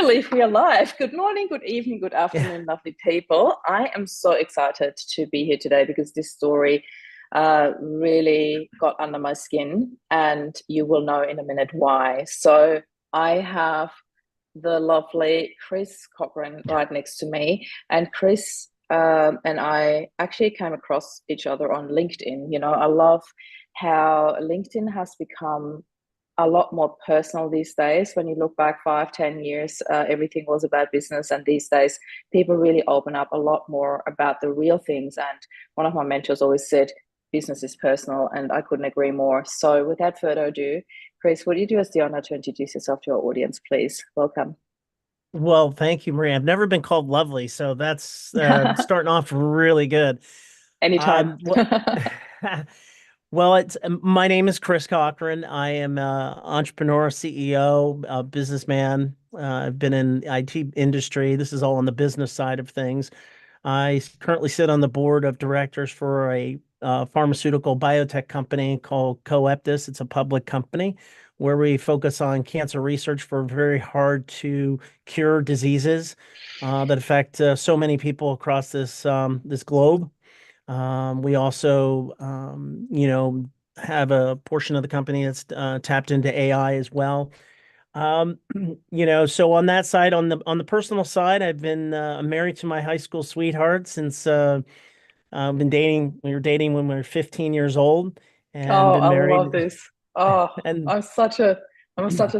believe we are live. Good morning, good evening, good afternoon, lovely people. I am so excited to be here today because this story really got under my skin, and you will know in a minute why. So, I have the lovely Chris Cochran right next to me, and Chris and I actually came across each other on LinkedIn. I love how LinkedIn has become a lot more personal these days. When you look back 5, 10 years, everything was about business, and these days people really open up a lot more about the real things. And one of my mentors always said, business is personal, and I couldn't agree more. So without further ado, Chris, would you do us the honor to introduce yourself to our audience, please? Welcome. Well, thank you, Maria. I've never been called lovely, so that's starting off really good. Anytime. Well, well, it's my name is Chris Cochran. I am entrepreneur, CEO, businessman. I've been in IT industry. This is all on the business side of things. I currently sit on the board of directors for a pharmaceutical biotech company called Coeptis. It's a public company where we focus on cancer research for very hard to cure diseases that affect so many people across this globe. We also, have a portion of the company that's tapped into AI as well. Um, so on that side, on the personal side, I've been married to my high school sweetheart since been dating. We were dating when we were 15 years old, and Oh, been I love married. this. Oh, And I'm such a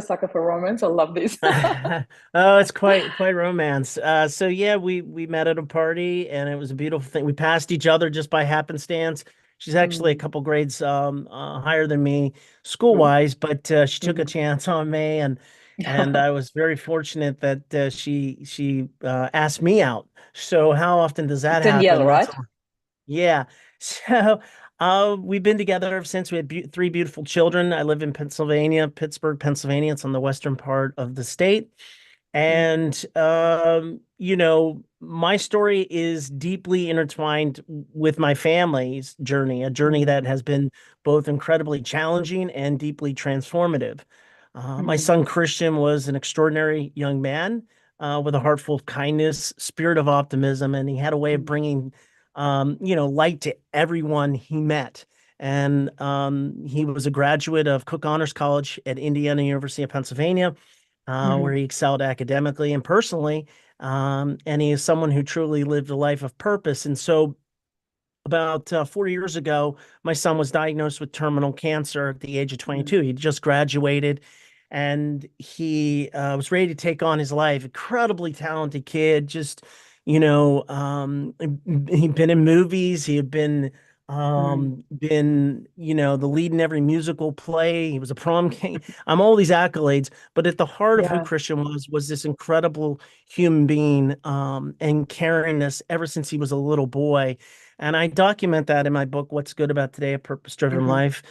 sucker for romance. I love this. oh, it's quite romance. So yeah, we met at a party, and it was a beautiful thing. We passed each other just by happenstance. She's actually a Mm, couple grades higher than me school mm, wise, but she took a mhm. chance on me, and I was very fortunate that she asked me out. So how often does that Danielle, happen? That's right? yeah. So we've been together ever since. We had three beautiful children. I live in Pennsylvania, Pittsburgh, Pennsylvania. It's on the western part of the state. Mm, And, my story is deeply intertwined with my family's journey, a journey that mm, has been both incredibly challenging and deeply transformative. My mm, son Christian was an extraordinary young man with a heart full of kindness, spirit of optimism, and he had a way of mm, bringing, light to everyone he met. And he was a graduate of Cook Honors College at Indiana University of Pennsylvania, where mhm, he excelled academically and personally. And he is someone who truly lived a life of purpose. And so, about 4 years ago, my son was diagnosed with terminal cancer at the age of mm, 22. He just graduated, and he was ready to take on his life. Incredibly talented kid, just, he'd been in movies. He had mm. been, the lead in every musical play. He was a prom king. All these accolades, but at the heart of who Yeah. Christian was this incredible human being, and carrying us ever since he was a little boy. And I document that in my book, What's Good About Today, A Purpose-Driven Mhm, Life,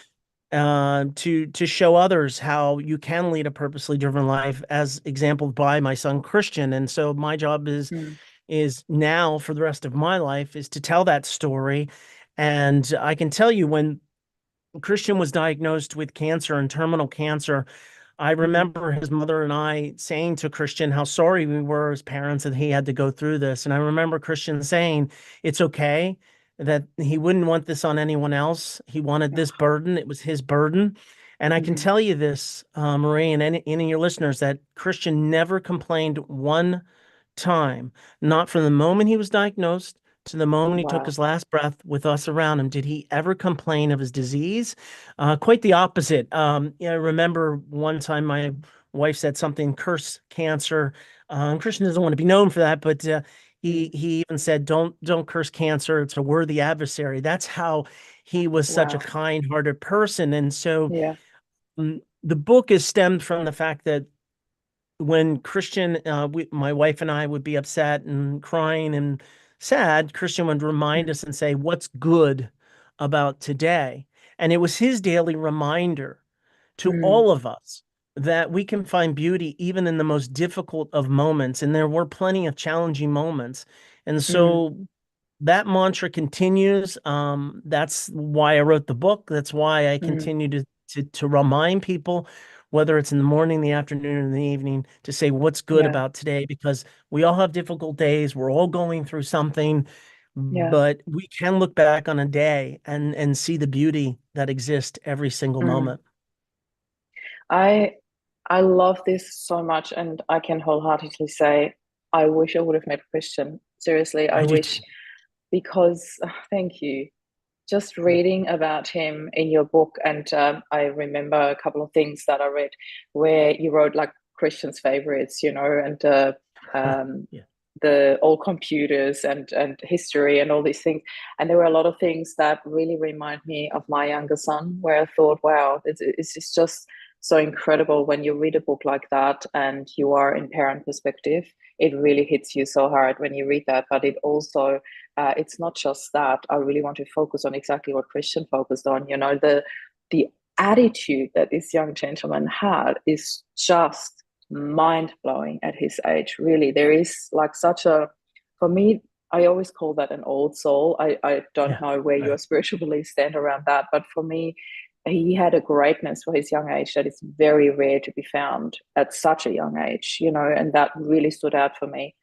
to show others how you can lead a purposely driven life, as exampled by my son Christian. And so my job mm, is now for the rest of my life is to tell that story. And I can tell you, when Christian was diagnosed with cancer and terminal cancer, I mm, remember his mother and I saying to Christian how sorry we were as parents that he had to go through this. And I remember Christian saying, it's okay, that he wouldn't want this on anyone else. He wanted this uh-huh, burden. It was his burden. And I can mhm, tell you this, Marie, and any of your listeners, that Christian never complained one time, not from the moment he was diagnosed to the moment he took wow. his last breath with us around him, did he ever complain of his disease. Quite the opposite. I remember one time my wife said something, curse cancer. Christian doesn't want to be known for that, but Mm, he even said, don't curse cancer. It's a worthy adversary. That's how he was such a wow. kind-hearted person. And so Yeah. the book is stemmed from the fact that when Christian, my wife and I would be upset and crying and sad, Christian would remind Mm, us and say, what's good about today? And it was his daily reminder to mm, all of us that we can find beauty even in the most difficult of moments. And there were plenty of challenging moments. And mm, so that mantra continues. That's why I wrote the book. That's why I mm, continue to remind people, whether it's in the morning, the afternoon, or the evening, to say what's good Yeah. about today, because we all have difficult days. We're all going through something, Yeah. but we can look back on a day and see the beauty that exists every single Mm. moment. I I love this so much, and I can wholeheartedly say I wish I would have met Christian. Seriously, I I do wish too. because thank you. Just reading about him in your book, and I remember a couple of things that I read where you wrote like Christian's favorites, and um, Yeah. the old computers and history and all these things. And there were a lot of things that really remind me of my younger son, where I thought, wow, it's just so incredible when you read a book like that and you are in parent perspective. It really hits you so hard when you read that, but it also it's not just that. I really want to focus on exactly what Christian focused on. The attitude that this young gentleman had is just mind blowing at his age. Really, there is like such a, for me, I always call that an old soul. I don't Yeah. know where your Right. spiritual beliefs stand around that, but for me, he had a greatness for his young age that is very rare to be found at such a young age, and that really stood out for me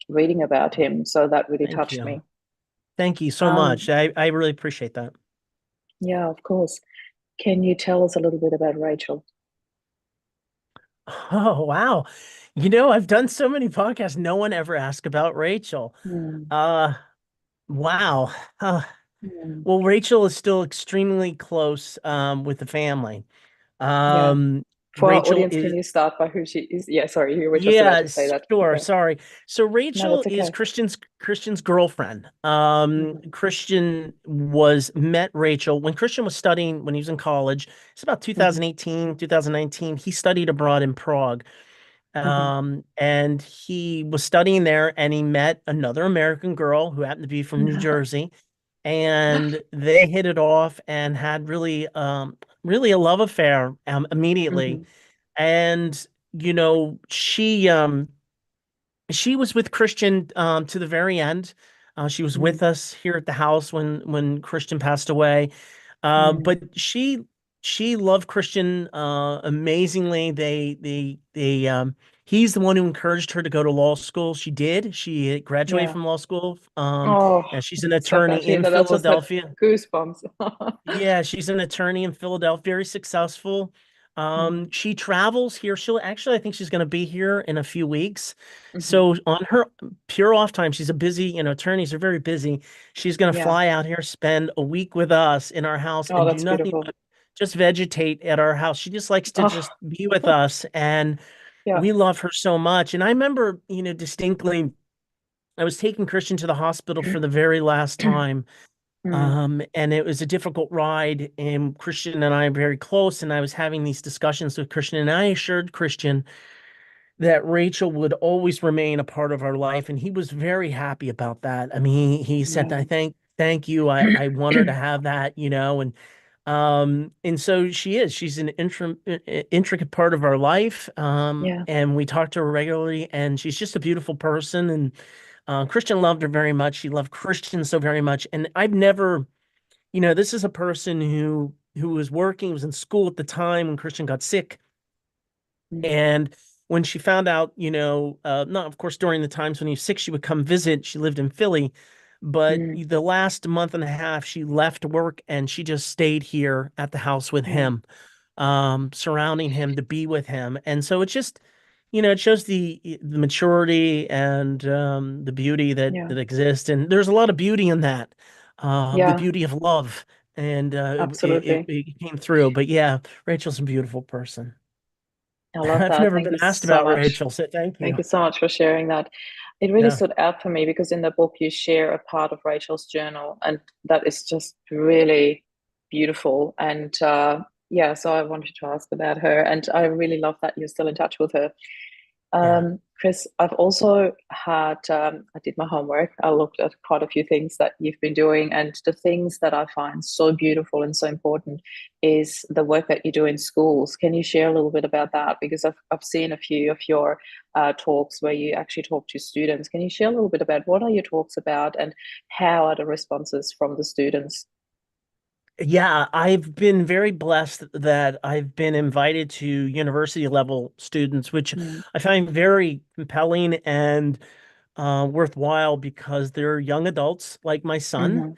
reading about him. So that really Thank touched you. me. Thank you so much. Um, I really appreciate that. yeah, of course. Can you tell us a little bit about Rachel? Oh, wow. I've done so many podcasts. No one ever asked about Rachel. Mm, Uh, wow. Uh, mm, well, Rachel is still extremely close with the family. yeah. For our Rachel audience, can is, you start by who she is? Yeah, sorry, you were just about yeah, to say that. sure. Okay. Sorry. So No, Rachel that's is okay. Christian's girlfriend. Hmm. Christian was met Rachel when Christian was studying when he was in college. It's about Hmm. 2018, 2019. He studied abroad in Prague. Hmm. And he was studying there and he met another American girl who happened to be from New Jersey. And they hit it off and had really a love affair immediately. Hmm. And she was with Christian to the very end. She was with Mm, us here at the house when Christian passed away. mm, But she loved Christian amazingly. He's the one who encouraged her to go to law school. She did. She graduated yeah. from law school. Oh, And she's an so glad attorney to hear in that. I just had Philadelphia. goosebumps. Yeah, she's an attorney in Philadelphia, very successful. Hmm. She travels here. She'll actually, I think she's going to be here in a few weeks. Hmm. So on her pure off time, she's a busy, attorneys are very busy. She's going to Yeah. fly out here, spend a week with us in our house Oh, and do that's nothing beautiful. but just vegetate at our house. She just likes to Oh, just be with us, and yeah. we love her so much. And I remember, distinctly, I was taking Christian to the hospital for the very last time. Mm, And it was a difficult ride, and Christian and I are very close, and I was having these discussions with Christian, and I assured Christian that Rachel would always remain a part of our life, and he was very happy about that. I mean, he said, yeah. "I thank you. I want her to have that, and so she is. She's an intricate part of our life, Yeah. and we talk to her regularly, and she's just a beautiful person, and Christian loved her very much. She loved Christian so very much, and I've never this is a person who was working, was in school at the time when Christian got sick. Mm, And when she found out, not of course during the times when he was sick, she would come visit. She lived in Philly, but mm, the last month and a half, she left work and she just stayed here at the house with yeah. him, surrounding him to be with him. And so it just, it shows the maturity and the beauty Yeah. that exists. And there's a lot of beauty in that, the Yeah. beauty of love. And Absolutely. it came through. But yeah, Rachel's a beautiful person. I love I've that. never Thank been you asked so about much. Rachel, so thank Thank you. you so much for sharing that. It really Yeah, stood out for me because in the book you share a part of Rachel's journal, and that is just really beautiful. And yeah, so I wanted to ask about her, and I really love that you're still in touch with her. yeah, Chris, I've also I did my homework. I looked at quite a few things that you've been doing, and the things that I find so beautiful and so important is the work that you do in schools. Can you share a little bit about that? Because I've seen a few of your talks where you actually talk to students. Can you share a little bit about what are your talks about and how are the responses from the students? Yeah, I've been very blessed that I've been invited to university level students, which Mm, I find very compelling and worthwhile because they're young adults like my son. hmm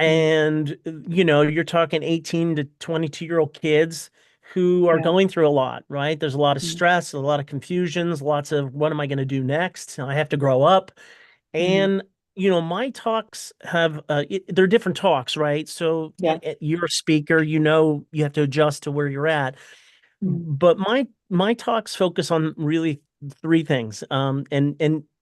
mm, And, you're talking 18 to 22-year-old kids who are yeah. going through a lot, right? There's a lot of Mm, stress, a lot of confusions, lots of what am I going to do next? I have to grow up. hmm And, my talks have, they're different talks, right? So Yeah. you're a speaker, you have to adjust to where you're at. Mm, But my talks focus on really three things. And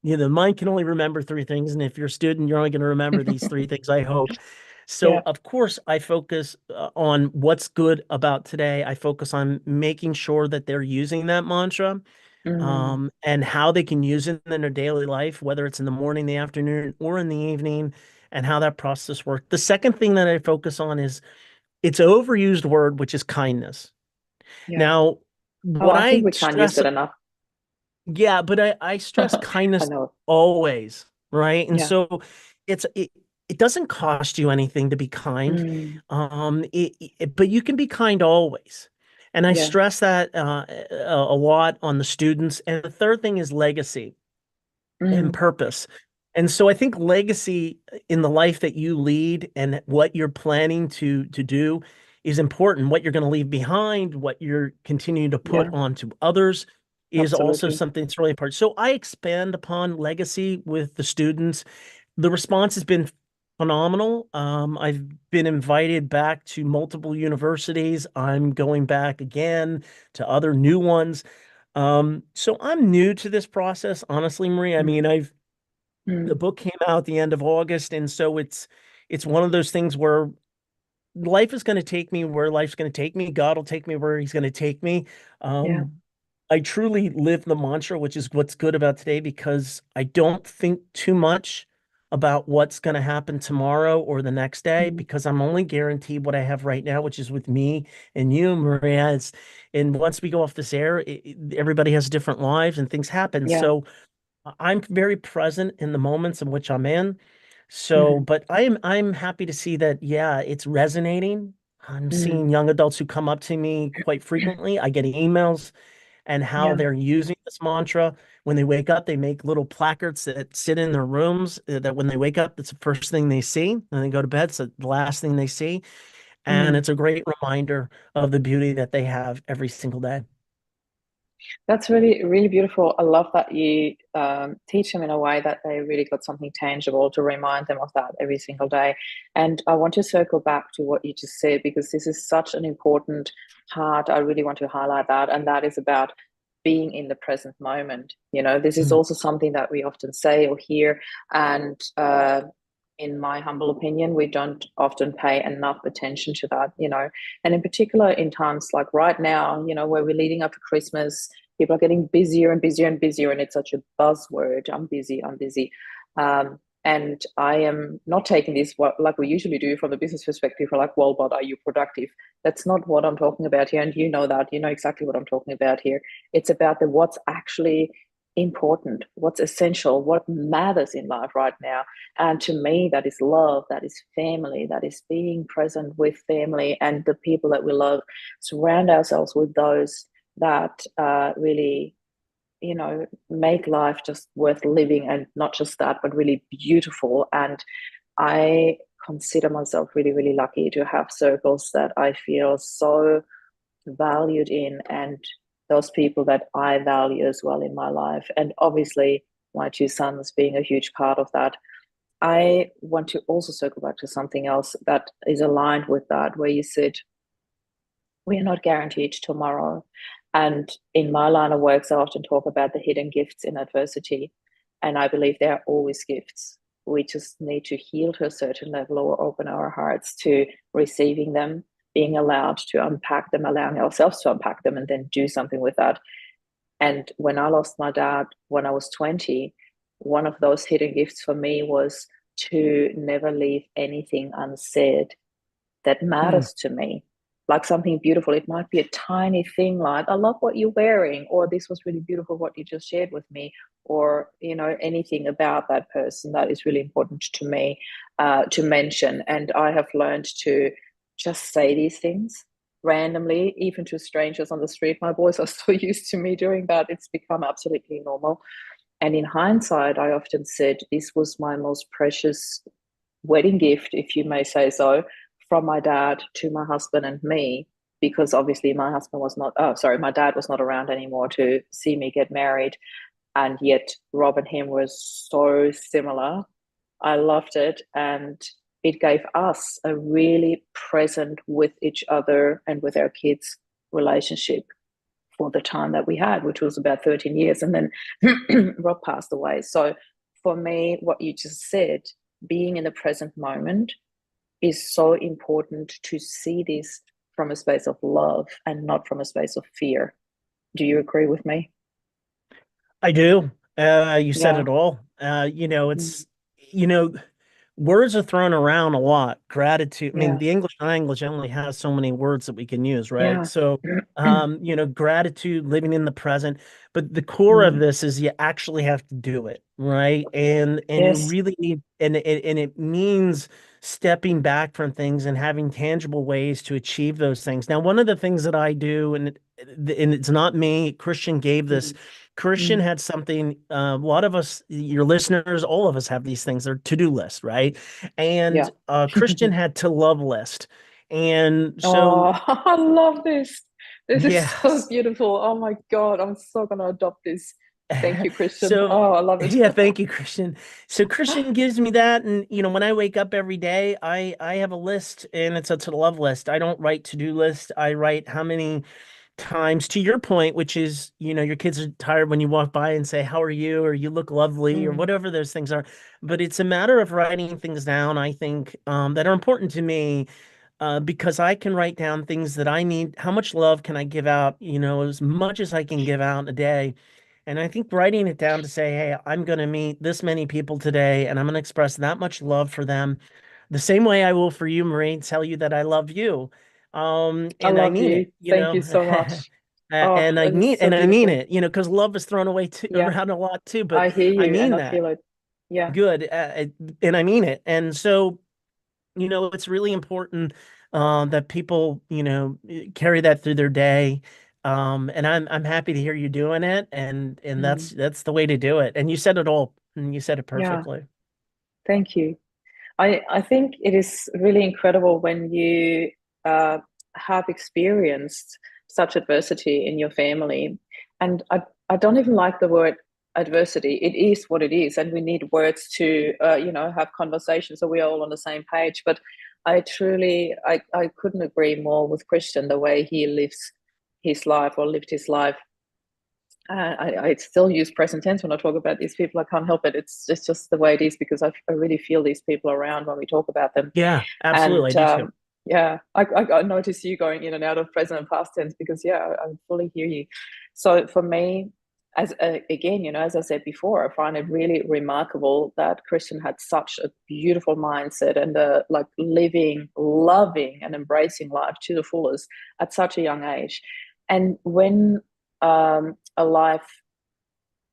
the mind can only remember three things, and if you're a student, you're only going to remember these three things, I hope. yeah. So, of course, I focus on what's good about today. I focus on making sure that they're using that mantra, Mm, and how they can use it in their daily life, whether it's in the morning, the afternoon, or in the evening, and how that process works. The second thing that I focus on is it's an overused word, which is kindness. yeah. Now, Oh, what I think I we can't use stress, it enough. yeah, but I stress I kindness know. always, right? And Yeah. so it doesn't cost you anything to be kind. Mm, But you can be kind always. And I yeah. stress that a lot on the students. And the third thing is legacy and Mm, purpose. And so I think legacy in the life that you lead and what you're planning to do is important. What you're going to leave behind, what you're continuing to put yeah. onto others is also Absolutely. something that's really important. So I expand upon legacy with the students. The response has been phenomenal. I've been invited back to multiple universities. I'm going back again to other new ones. So I'm new to this process, honestly, Marie. I Mm, mean, the mm, book came out at the end of August, and so it's one of those things where life is going to take me where life's going to take me. God will take me where he's going to take me. yeah. I truly live the mantra, which is what's good about today, because I don't think too much about what's going to happen tomorrow or the next day, Mm, because I'm only guaranteed what I have right now, which is with me and you, Maria. And once we go off this air, everybody has different lives and things happen. yeah. So I'm very present in the moments in which I'm in. So, hmm but I'm happy to see that, yeah, it's resonating. I'm Mm, seeing young adults who come up to me quite frequently. I get emails and how yeah. they're using this mantra. When they wake up, they make little placards that sit in their rooms, that when they wake up, it's the first thing they see. And they go to bed, it's the last thing they see. And Mm. it's a great reminder of the beauty that they have every single day. That's really, really beautiful. I love that you teach them in a way that they really got something tangible to remind them of that every single day. And I want to circle back to what you just said, because this is such an important part. I really want to highlight that. And that is about being in the present moment. This is Mm, also something that we often say or hear. And in my humble opinion, we don't often pay enough attention to that. And in particular, in times like right now, where we're leading up to Christmas, people are getting busier and busier and busier, and it's such a buzzword. I'm busy, I'm busy. And I am not taking this like we usually do from the business perspective, for like, well, but are you productive? That's not what I'm talking about here. And you know that, you know exactly what I'm talking about here. It's about the what's actually important, what's essential, what matters in life right now. And to me, that is love, that is family, that is being present with family and the people that we love. Surround ourselves with those that really, make life just worth living, and not just that, but really beautiful. And I consider myself really, really lucky to have circles that I feel so valued in, and those people that I value as well in my life. And obviously, my two sons being a huge part of that. I want to also circle back to something else that is aligned with that, where you said we are not guaranteed tomorrow. And in my line of works, I often talk about the hidden gifts in adversity. And I believe there are always gifts. We just need to heal to a certain level or open our hearts to receiving them, being allowed to unpack them, allowing ourselves to unpack them, and then do something with that. And when I lost my dad when I was 20, one of those hidden gifts for me was to never leave anything unsaid that mm, matters to me, like something beautiful. It might be a tiny thing like, I love what you're wearing, or this was really beautiful what you just shared with me, or anything about that person that is really important to me to mention. And I have learned to just say these things randomly, even to strangers on the street. My boys are so used to me doing that. It's become absolutely normal. And in hindsight, I often said this was my most precious wedding gift, if you may say so, from my dad to my husband and me, because obviously my husband was not, oh, sorry, my dad was not around anymore to see me get married. And yet, Rob and him were so similar. I loved it. And it gave us a really present with each other and with our kids relationship for the time that we had, which was about 13 years. And then Rob passed away. So for me, what you just said, being in the present moment is so important to see this from a space of love and not from a space of fear. Do you agree with me? I do. You said Yeah. it all. Mm. It's, you know, words are thrown around a lot. Gratitude. I mean, Yeah. the English language only has so many words that we can use, right? Yeah. So, gratitude, living in the present. But the core of Mm. this is you actually have to do it, right? And you Yes. really need, and it means stepping back from things and having tangible ways to achieve those things. Now, one of the things that I do, and it's not me, Christian gave this. Mm. Christian Mm. had something, a lot of us, your listeners, all of us have these things, they're to-do list, right? And Yeah. Christian had to love list. And so, Oh, I love this. This is so yes. beautiful. Oh my God. I'm so going to adopt this. Thank you, Christian. So, Oh, I love it. yeah, thank you, Christian. So Christian gives me that, and when I wake up every day, I have a list, and it's a to love list. I don't write to-do list. I write how many times, to your point, which is, your kids are tired when you walk by and say, "How are you?" or "You look lovely," or Mm. whatever those things are. But it's a matter of writing things down, I think, that are important to me, because I can write down things that I need. How much love can I give out? As much as I can give out in a day. And I think writing it down to say, "Hey, I'm going to meet this many people today, and I'm going to express that much love for them, the same way I will for you, Marie, tell you that I love you." I And I love mean you. it, Thank you so much. Oh, and I it mean is so beautiful. it, because love is thrown away Yeah, around a lot too, but I hear I you and mean I that feel it. Yeah. good, and I mean it. And so, it's really important that people, carry that through their day. And I'm happy to hear you doing it, and Mm. that's the way to do it. And you said it all, and you said it Yeah. perfectly. Thank you. I think it is really incredible when you uh, have experienced such adversity in your family. And I don't even like the word adversity. It is what it is. And we need words to, have conversations so we're all on the same page. But I couldn't agree more with Christian, the way he lives his life or lived his life. I still use present tense when I talk about these people. I can't help it. It's just the way it is because I really feel these people around when we talk about them. Yeah, absolutely. I And do too. yeah, I notice you going in and out of present and past tense because, yeah, I fully hear you. So for me, again, as I said before, I find it really remarkable that Christian had such a beautiful mindset and like living, loving, and embracing life to the fullest at such a young age. And when a life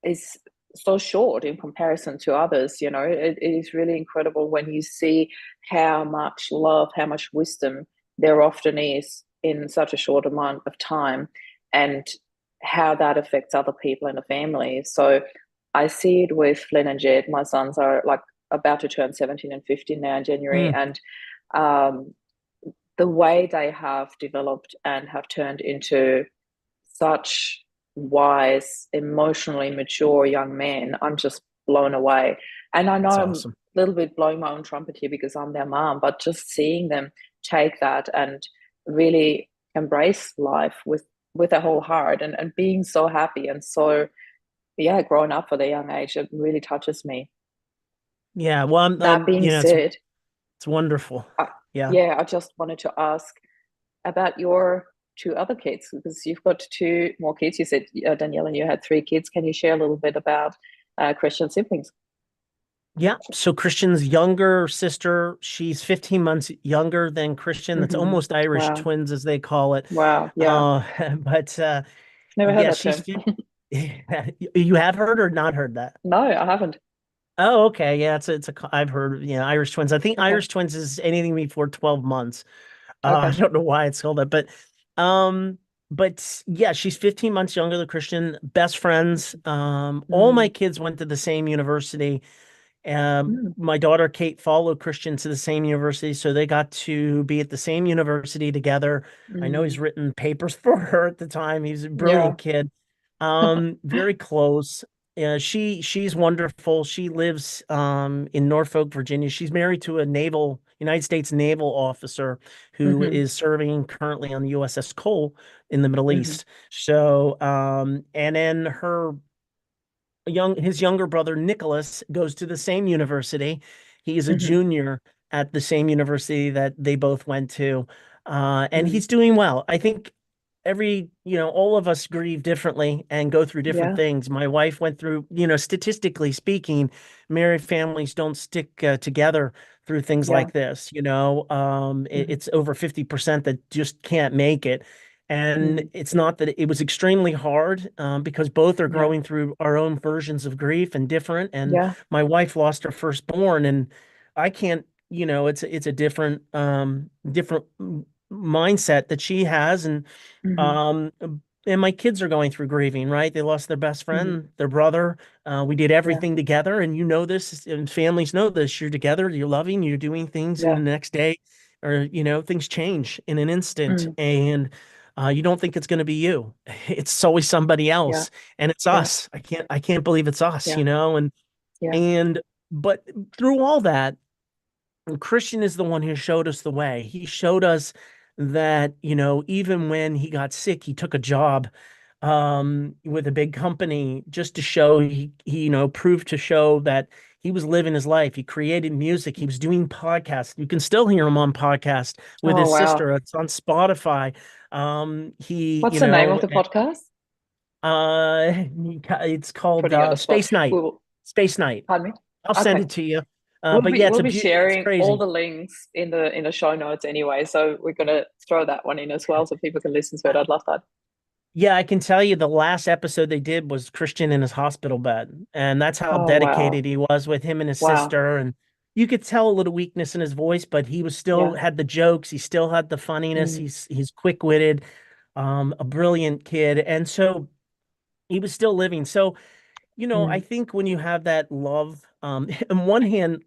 is so short in comparison to others, it is really incredible when you see how much love, how much wisdom there often is in such a short amount of time, and how that affects other people in the family. So I see it with Flynn and Jed. My sons are like about to turn 17 and 15 now in January. Mm, And um, the way they have developed and have turned into such wise, emotionally mature young men. I'm just blown away. And I know that's I'm a awesome. little bit blowing my own trumpet here because I'm their mom, but just seeing them take that and really embrace life with a whole heart and being so happy and so, yeah, growing up for their young age, it really touches me. Yeah, well, That being said, it's wonderful. uh, Yeah. yeah, I just wanted to ask about your two other kids because you've got two more kids. You said, Danielle, and you had three kids. Can you share a little bit about Christian siblings? Yeah. So Christian's younger sister, she's 15 months younger than Christian. That's Mm-hmm. almost Irish Wow. twins, as they call it. Wow. Yeah. Uh, but Never heard yeah, that term. you have heard or not heard that? No, I haven't. Oh, okay. Yeah, I've heard, Irish twins. I think Okay. Irish twins is anything before 12 months. I Okay. don't know why it's called that, um, but yeah, she's 15 months younger than Christian, best friends. All my Mm, kids went to the same university. mm, My daughter Kate followed Christian to the same university, so they got to be at the same university together. I know he's mm. written papers for her at the time. He's a Yeah. brilliant kid. Very close. She's wonderful. She lives in Norfolk, Virginia. She's married to a United States naval officer who Hmm. is serving currently on the USS Cole in the Middle Hmm. East. So, and then his younger brother Nicholas goes to the same university. He is a Hmm. junior at the same university that they both went to. And Mm. he's doing well. I think all of us grieve differently and go through different Yeah. things. My wife went through, statistically speaking, married families don't stick together through things Yeah. like this. Hmm. It's over 50% that just can't make it. And Mm. it's not that it was extremely hard, because both are Yeah. growing through our own versions of grief and different. And Yeah. my wife lost her firstborn, and I can't, it's a different mindset that she has, Hmm. um, and my kids are going through grieving, right? They lost their best Hmm. friend, their brother. We did Yeah. everything together, and this, and families know this. You're together, you're loving, you're doing things, and the Yeah. next day, or things change in an instant, Mm. and you don't think it's going to be you. It's always somebody Yeah. else, and it's Yeah. us. I can't believe it's us, Yeah. Yeah. and but through all that, Christian is the one who showed us the way. He showed us that, even when he got sick, he took a job with a big company just to show he proved to show that he was living his life. He created music. He was doing podcasts. You can still hear him on podcast with Oh, his wow. sister. It's on Spotify. He, What's the name of the podcast? it's called Putting you on the spot. Space Night. We will, Space Night. pardon me. I'll send Okay. it to you. We'll But be yeah, we'll be it's sharing all crazy. the links in the show notes anyway. So we're gonna throw that one in as well so people can listen to it. I'd love that. Yeah, I can tell you the last episode they did was Christian in his hospital bed. And that's how Oh, wow. dedicated he was with him and his Wow. sister. And you could tell a little weakness in his voice, but he was still Yeah. had the jokes. He still had the funniness. Mm. He's quick-witted, a brilliant kid. And so he was still living. So, I Mm. think when you have that love, on one hand,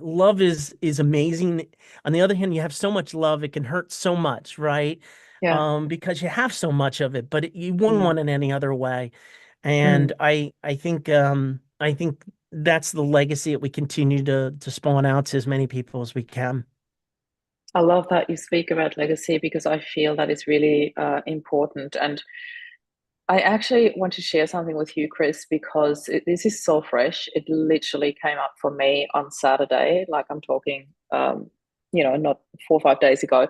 love is amazing. On the other hand, you have so much love, it can hurt so much, right? Yeah. Because you have so much of it, but you wouldn't Mm. want it any other way. And Mm. I think that's the legacy that we continue to spawn out to as many people as we can. I love that you speak about legacy because I feel that is really important. And I actually want to share something with you, Chris, because this is so fresh. It literally came up for me on Saturday, like I'm talking, not 4 or 5 days ago.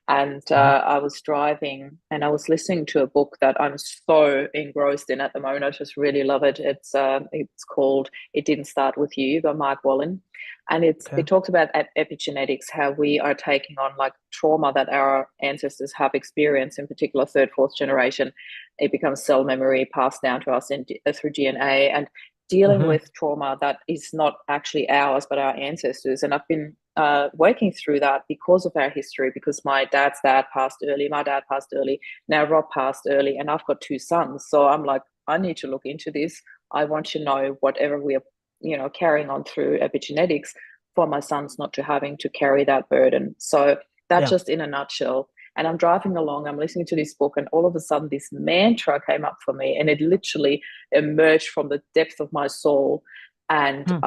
And Mhm. I was driving and I was listening to a book that I'm so engrossed in at the moment. I just really love it. It's called "It Didn't Start with You" by Mark Wallen, and Okay. it talks about epigenetics, how we are taking on like trauma that our ancestors have experienced, in particular third, fourth generation. It becomes cell memory passed down to us through DNA, and dealing Hmm. with trauma that is not actually ours but our ancestors. And I've been working through that because of our history, because my dad's dad passed early, my dad passed early, now Rob passed early, and I've got two sons. So I'm like, I need to look into this. I want to know whatever we are, carrying on through epigenetics for my sons not to having to carry that burden. So that's Yeah. just in a nutshell. And I'm driving along, I'm listening to this book, and all of a sudden this mantra came up for me, and it literally emerged from the depth of my soul. And Hmm.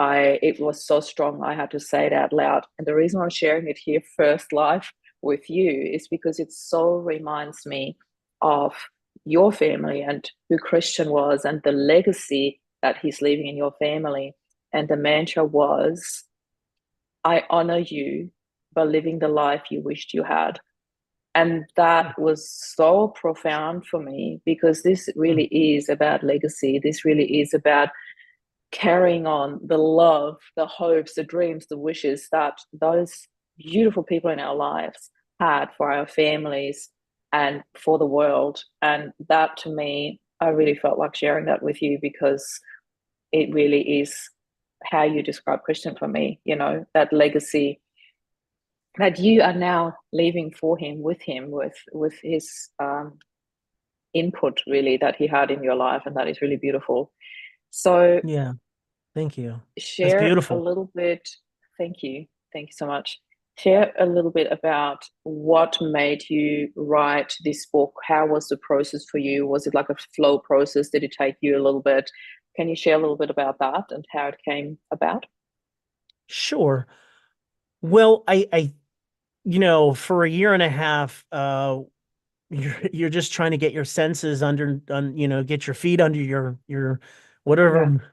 it was so strong, I had to say it out loud. And the reason I'm sharing it here first live with you is because it so reminds me of your family and who Christian was and the legacy that he's leaving in your family. And the mantra was, I honor you by living the life you wished you had. And that was so profound for me because this Hmm. really is about legacy. This really is about carrying on the love, the hopes, the dreams, the wishes that those beautiful people in our lives had for our families and for the world. And that to me, I really felt like sharing that with you because it really is how you describe Christian for me, that legacy that you are now leaving for him, with his input really that he had in your life, and that is really beautiful. So Yeah, thank you. That's share a beautiful. little bit. Thank you so much. Share a little bit about what made you write this book. How was the process for you? Was it like a flow process? Did it take you a little bit? Can you share a little bit about that and how it came about? Sure. Well, for a year and a half, you're just trying to get your senses get your feet under your Yeah, whatever,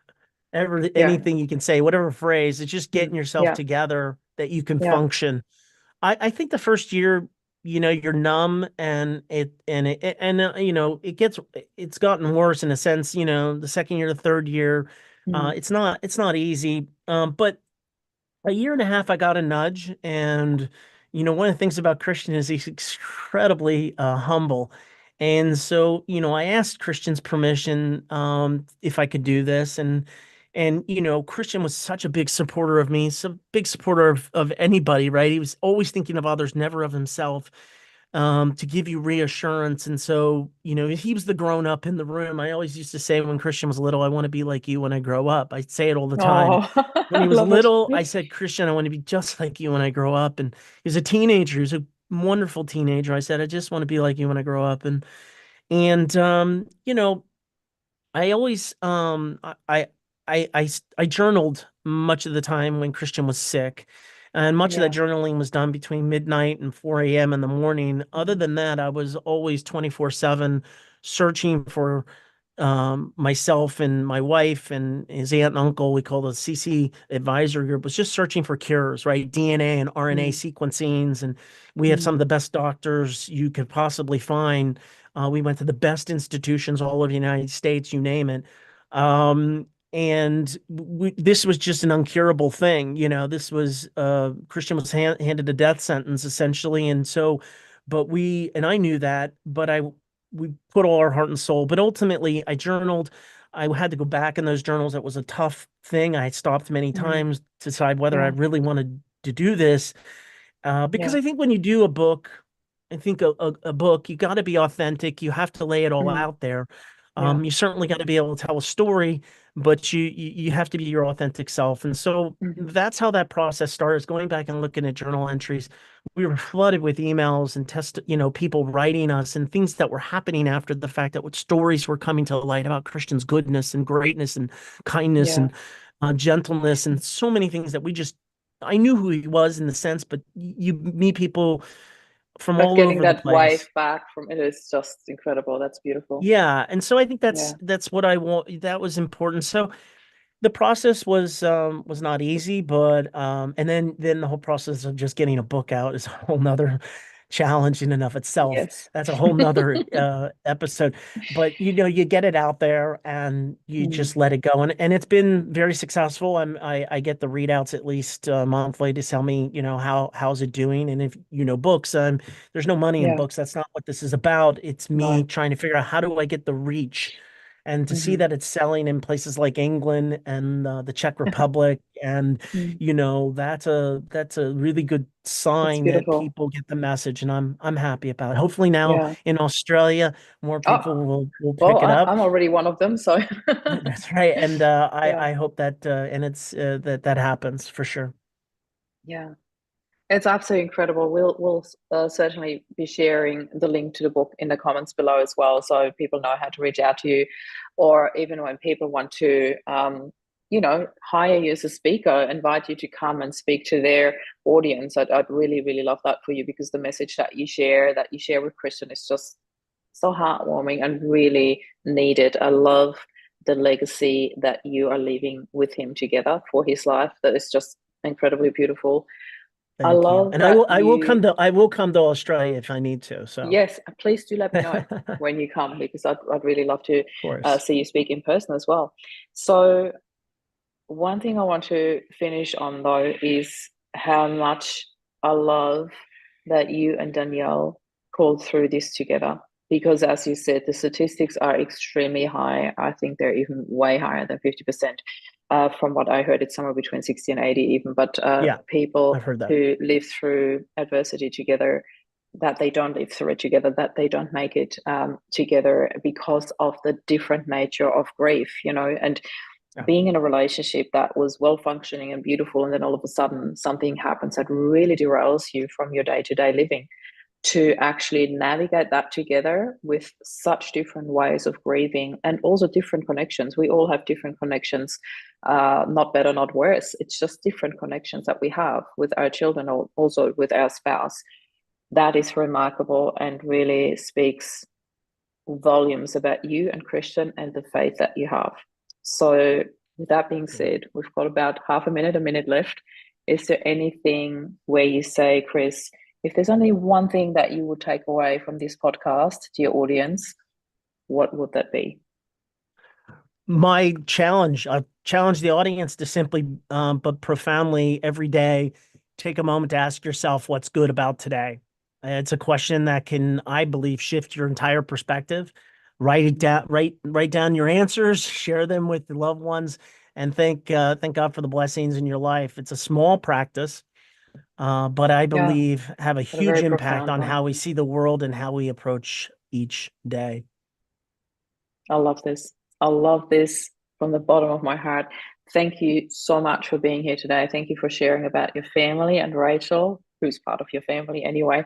ever yeah, anything you can say, whatever phrase. It's just getting yourself yeah, together that you can yeah, function. I think the first year, you're numb and it's gotten worse in a sense, the second year, the third year, mm, it's not easy. But a year and a half, I got a nudge. And, one of the things about Christian is he's incredibly humble. And so, I asked Christian's permission if I could do this. And, Christian was such a big supporter of me, so big supporter of anybody, right? He was always thinking of others, never of himself, to give you reassurance. And so, he was the grown up in the room. I always used to say when Christian was little, I want to be like you when I grow up. I say it all the time. oh, When I he was love it. little, I said, Christian, I want to be just like you when I grow up. And he was a teenager. He was a wonderful teenager. I said, I just want to be like you when I grow up. And I always I journaled much of the time when Christian was sick, and much of that Yeah. journaling was done between midnight and 4 a.m. in the morning. Other Mm, than that, I was always 24/7 searching for myself and my wife and his aunt and uncle. We call the CC advisory group, was just searching for cures, right? DNA and RNA mm, sequencings, and we have some of mm, the best doctors you could possibly find. We went to the best institutions all over the United States, you name it. And this was just an uncurable thing. This was Christian was handed a death sentence essentially. And so, and I knew that, but we put all our heart and soul. But ultimately, I journaled. I had to go back in those journals. It was a tough thing. I had stopped many mm. times to decide whether I Yeah, really wanted to do this. Because yeah, I think when you do a book, I think a book, you got to be authentic. You have to lay it all mm, out there. yeah, You certainly got to be able to tell a story, but you have to be your authentic self. And so mhm, that's how that process started, going back and looking at journal entries. We were flooded with emails and people writing us and things that were happening after the fact, that what stories were coming to light about Christian's goodness and greatness and kindness yeah. and gentleness and so many things that I knew who he was in the sense, but you meet people from But all getting over the that wave place. back from it is just incredible. That's beautiful. Yeah, and so I think that's Yeah. that's what I want. That was important. So the process was not easy, but and then the whole process of just getting a book out is a whole nother challenge in and of itself. Yes. That's a whole nother episode. But you get it out there and you Mm, just let it go. And it's been very successful. I get the readouts at least monthly to tell me, how's it doing. And if books, there's no money in yeah. books. That's not what this is about. It's me No. trying to figure out, how do I get the reach, and to see Hmm. that it's selling in places like England and the Czech Republic. And Mm, that's a really good that's sign that beautiful. people get the message, and I'm happy about it. Hopefully now Yeah. in Australia, more Oh, people will well, pick it up. I'm already one of them, so That's right. And yeah, I hope that and it's that happens for sure. yeah. It's absolutely incredible. We'll certainly be sharing the link to the book in the comments below as well, so people know how to reach out to you, or even when people want to, hire you as a speaker, invite you to come and speak to their audience. I'd really, really love that for you, because the message that you share with Christian is just so heartwarming and really needed. I love the legacy that you are leaving with him together for his life. That is just incredibly beautiful. I Thank you. love And that I will come to Australia if I need to. So yes, please do let me know of when you come, because I'd really love to course. see you speak in person as well. So, one thing I want to finish on though is how much I love that you and Danielle pulled through this together. Because, as you said, the statistics are extremely high. I think they're even way higher than 50%. From what I heard, it's somewhere between 60 and 80 even, but Yeah, people I've heard that. who live through adversity together, that they don't live through it together, that they don't make it together because of the different nature of grief, and Yeah. being in a relationship that was well functioning and beautiful, and then all of a sudden something happens that really derails you from your day-to-day living, to actually navigate that together with such different ways of grieving and also different connections. We all have different connections, not better, not worse. It's just different connections that we have with our children or also with our spouse. That is remarkable and really speaks volumes about you and Christian and the faith that you have. So, with that being said, we've got about half a minute left. Is there anything where you say, Chris, if there's only one thing that you would take away from this podcast to your audience, what would that be? My challenge, I challenge the audience to simply, but profoundly every day, take a moment to ask yourself what's good about today. It's a question that can, I believe, shift your entire perspective. Write it down, write down your answers, share them with your loved ones, and thank God for the blessings in your life. It's a small practice, but I Yeah, believe have a but a huge very impact profound on one. how we see the world and how we approach each day. I love this. I love this from the bottom of my heart. Thank you so much for being here today. Thank you for sharing about your family and Rachel, who's part of your family anyway.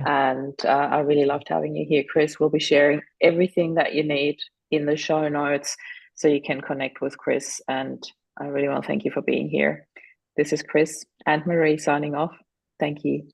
And I really loved having you here, Chris. We'll be sharing everything that you need in the show notes so you can connect with Chris. And I really want to thank you for being here. This is Chris and Marie signing off. Thank you.